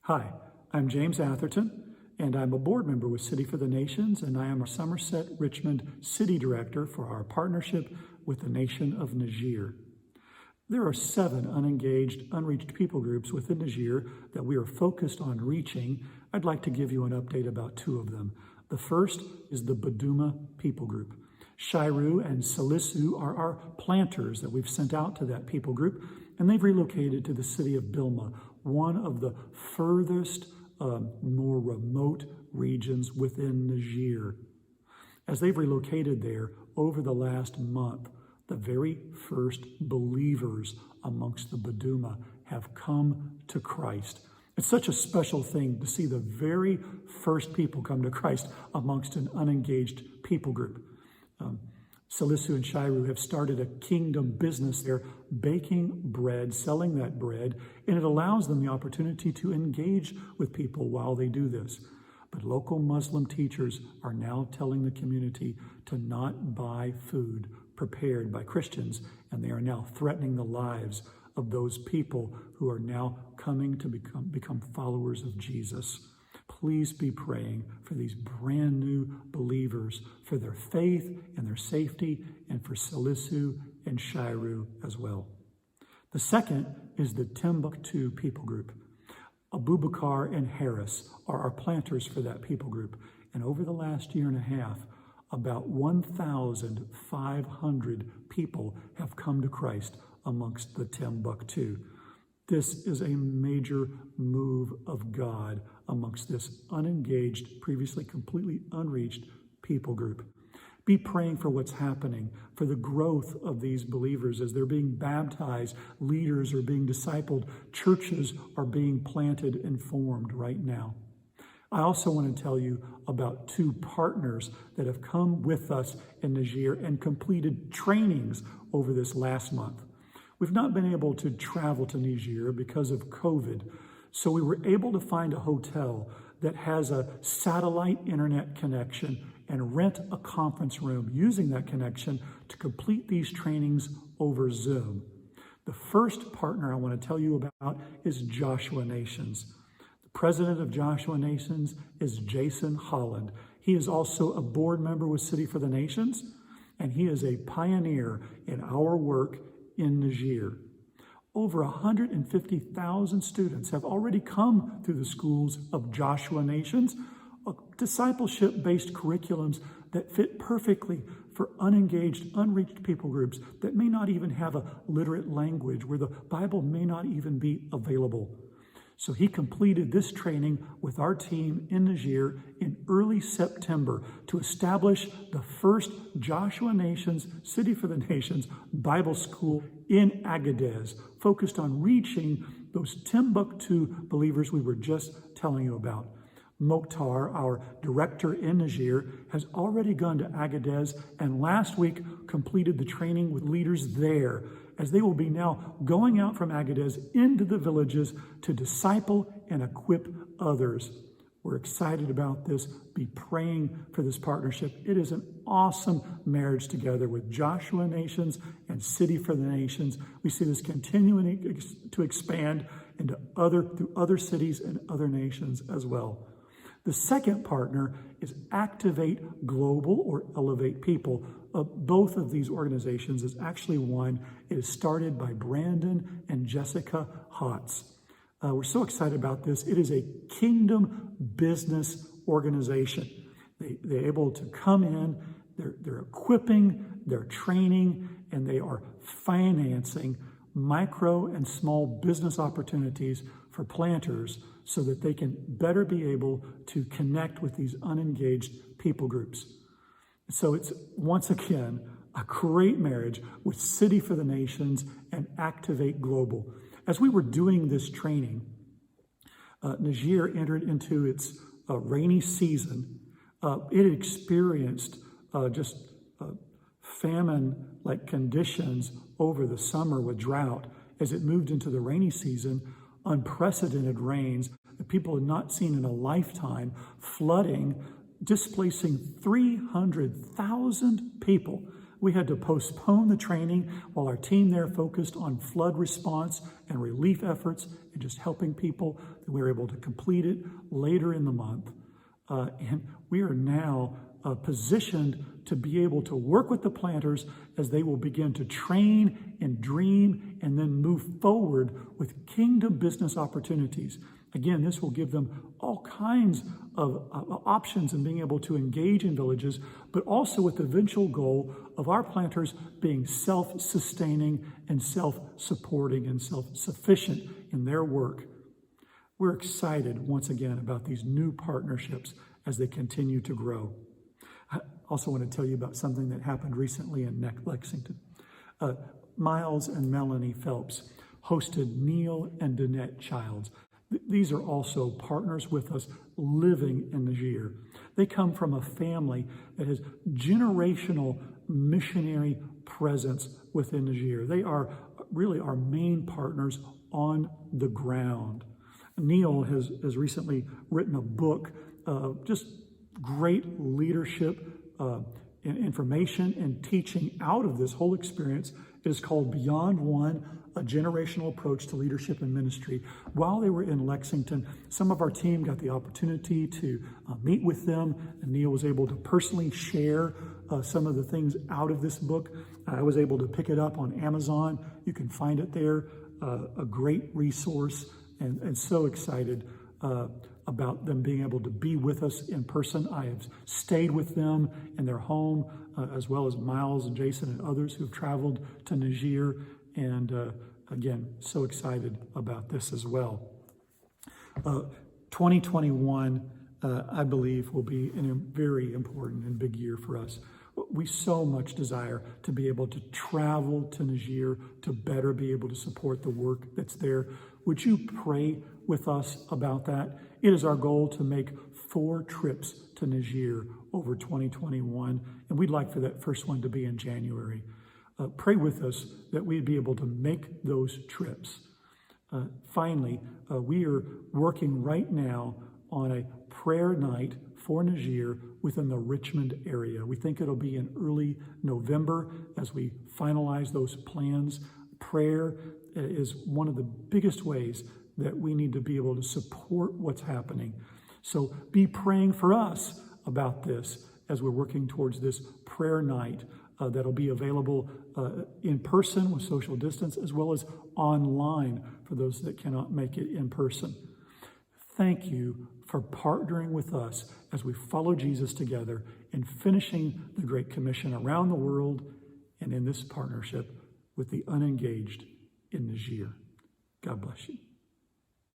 Hi, I'm James Atherton, and I'm a board member with City for the Nations, and I am a Somerset Richmond City Director for our partnership with the nation of Niger. There are 7 unengaged, unreached people groups within Niger that we are focused on reaching. I'd like to give you an update about 2 of them. The first is the Baduma people group. Shairu and Salisu are our planters that we've sent out to that people group, and they've relocated to the city of Bilma, one of the furthest, more remote regions within Niger. As they've relocated there over the last month, the very first believers amongst the Baduma have come to Christ. It's such a special thing to see the very first people come to Christ amongst an unengaged people group. Salisu and Shairu have started a kingdom business. They're baking bread, selling that bread, and it allows them the opportunity to engage with people while they do this. But local Muslim teachers are now telling the community to not buy food prepared by Christians, and they are now threatening the lives of those people who are now coming to become followers of Jesus. Please be praying for these brand new believers, for their faith and their safety, and for Salisu and Shairu as well. The second is the Timbuktu people group. Abubakar and Harris are our planters for that people group. And over the last year and a half, about 1,500 people have come to Christ amongst the Timbuktu. This is a major move of God amongst this unengaged, previously completely unreached people group. Be praying for what's happening, for the growth of these believers as they're being baptized, leaders are being discipled, churches are being planted and formed right now. I also want to tell you about 2 partners that have come with us in Niger and completed trainings over this last month. We've not been able to travel to Niger because of COVID, so we were able to find a hotel that has a satellite internet connection and rent a conference room using that connection to complete these trainings over Zoom. The first partner I want to tell you about is Joshua Nations. The president of Joshua Nations is Jason Holland. He is also a board member with City for the Nations, and he is a pioneer in our work in Niger. Over 150,000 students have already come through the schools of Joshua Nations, discipleship-based curriculums that fit perfectly for unengaged, unreached people groups that may not even have a literate language, where the Bible may not even be available. So he completed this training with our team in Niger in early September to establish the first Joshua Nations, City for the Nations Bible School in Agadez, focused on reaching those Timbuktu believers we were just telling you about. Mokhtar, our director in Niger, has already gone to Agadez and last week completed the training with leaders there, as they will be now going out from Agadez into the villages to disciple and equip others. We're excited about this. Be praying for this partnership. It is an awesome marriage together with Joshua Nations and City for the Nations. We see this continuing to expand through other cities and other nations as well. The second partner is Activate Global or Elevate People. Both of these organizations is actually one. It is started by Brandon and Jessica Hotz. We're so excited about this. It is a kingdom business organization. They're able to come in, they're equipping, they're training, and they are financing micro and small business opportunities for planters so that they can better be able to connect with these unengaged people groups. So it's, once again, a great marriage with City for the Nations and Activate Global. As we were doing this training, Niger entered into its rainy season. It experienced famine-like conditions over the summer with drought. As it moved into the rainy season, unprecedented rains that people had not seen in a lifetime, flooding, displacing 300,000 people. We had to postpone the training while our team there focused on flood response and relief efforts and just helping people We were able to complete it later in the month. And we are now positioned to be able to work with the planters as they will begin to train and dream and then move forward with kingdom business opportunities. Again, this will give them all kinds of options in being able to engage in villages, but also with the eventual goal of our planters being self-sustaining and self-supporting and self-sufficient in their work. We're excited once again about these new partnerships as they continue to grow. I also want to tell you about something that happened recently in Lexington. Miles and Melanie Phelps hosted Neil and Danette Childs. These are also partners with us living in Niger. They come from a family that has generational missionary presence within Niger. They are really our main partners on the ground. Neil has recently written a book, just great leadership and information and teaching out of this whole experience. It is called Beyond One, a generational approach to leadership and ministry. While they were in Lexington, some of our team got the opportunity to meet with them, and Neil was able to personally share some of the things out of this book. I was able to pick it up on Amazon. You can find it there, a great resource, and so excited about them being able to be with us in person. I have stayed with them in their home, as well as Miles and Jason and others who've traveled to Niger. And again, so excited about this as well. 2021, I believe, will be a very important and big year for us. We so much desire to be able to travel to Niger to better be able to support the work that's there. Would you pray with us about that? It is our goal to make 4 trips to Niger over 2021, and we'd like for that first one to be in January. Pray with us that we'd be able to make those trips. Finally, we are working right now on a prayer night for Niger within the Richmond area. We think it'll be in early November as we finalize those plans. Prayer is one of the biggest ways that we need to be able to support what's happening. So be praying for us about this as we're working towards this prayer night that'll be available in person with social distance, as well as online for those that cannot make it in person. Thank you for partnering with us as we follow Jesus together in finishing the Great Commission around the world and in this partnership with the unengaged in Niger. God bless you.